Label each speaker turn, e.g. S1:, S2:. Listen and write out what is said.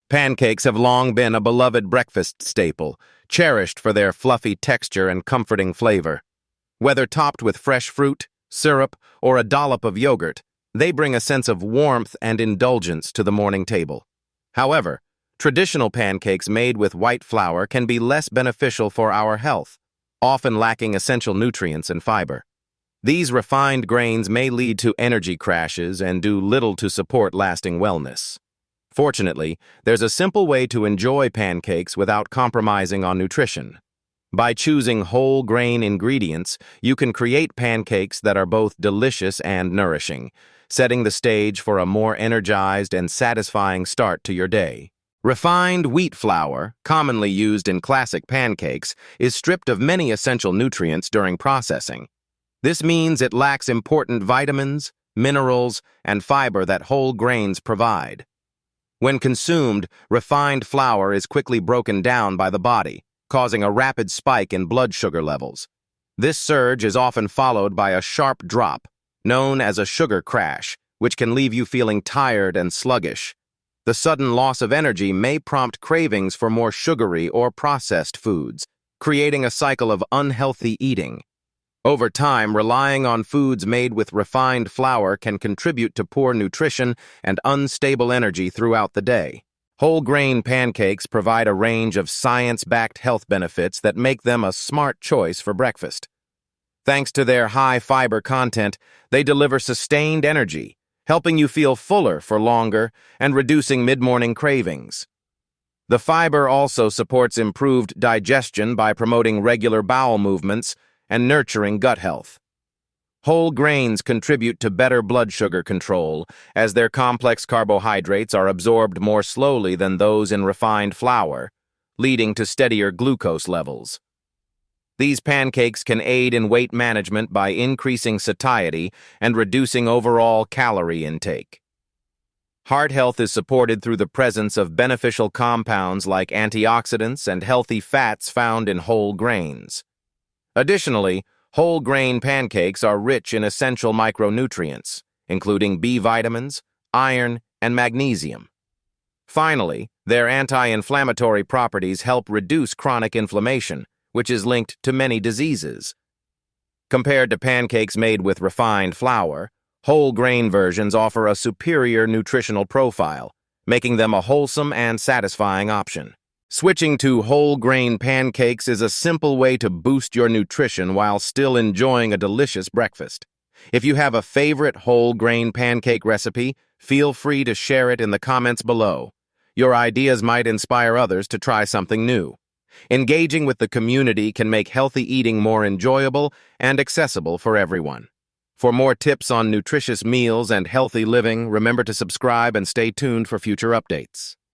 S1: Pancakes have long been a beloved breakfast staple, cherished for their fluffy texture and comforting flavor. Whether topped with fresh fruit, syrup, or a dollop of yogurt, they bring a sense of warmth and indulgence to the morning table. However, traditional pancakes made with white flour can be less beneficial for our health, often lacking essential nutrients and fiber. These refined grains may lead to energy crashes and do little to support lasting wellness. Fortunately, there's a simple way to enjoy pancakes without compromising on nutrition. By choosing whole grain ingredients, you can create pancakes that are both delicious and nourishing, setting the stage for a more energized and satisfying start to your day. Refined wheat flour, commonly used in classic pancakes, is stripped of many essential nutrients during processing. This means it lacks important vitamins, minerals, and fiber that whole grains provide. When consumed, refined flour is quickly broken down by the body, causing a rapid spike in blood sugar levels. This surge is often followed by a sharp drop, known as a sugar crash, which can leave you feeling tired and sluggish. The sudden loss of energy may prompt cravings for more sugary or processed foods, creating a cycle of unhealthy eating. Over time, relying on foods made with refined flour can contribute to poor nutrition and unstable energy throughout the day. Whole grain pancakes provide a range of science-backed health benefits that make them a smart choice for breakfast. Thanks to their high fiber content, they deliver sustained energy, helping you feel fuller for longer and reducing mid-morning cravings. The fiber also supports improved digestion by promoting regular bowel movements and nurturing gut health. Whole grains contribute to better blood sugar control, as their complex carbohydrates are absorbed more slowly than those in refined flour, leading to steadier glucose levels. These pancakes can aid in weight management by increasing satiety and reducing overall calorie intake. Heart health is supported through the presence of beneficial compounds like antioxidants and healthy fats found in whole grains. Additionally, whole grain pancakes are rich in essential micronutrients, including B vitamins, iron, and magnesium. Finally, their anti-inflammatory properties help reduce chronic inflammation, which is linked to many diseases. Compared to pancakes made with refined flour, whole grain versions offer a superior nutritional profile, making them a wholesome and satisfying option. Switching to whole grain pancakes is a simple way to boost your nutrition while still enjoying a delicious breakfast. If you have a favorite whole grain pancake recipe, feel free to share it in the comments below. Your ideas might inspire others to try something new. Engaging with the community can make healthy eating more enjoyable and accessible for everyone. For more tips on nutritious meals and healthy living, remember to subscribe and stay tuned for future updates.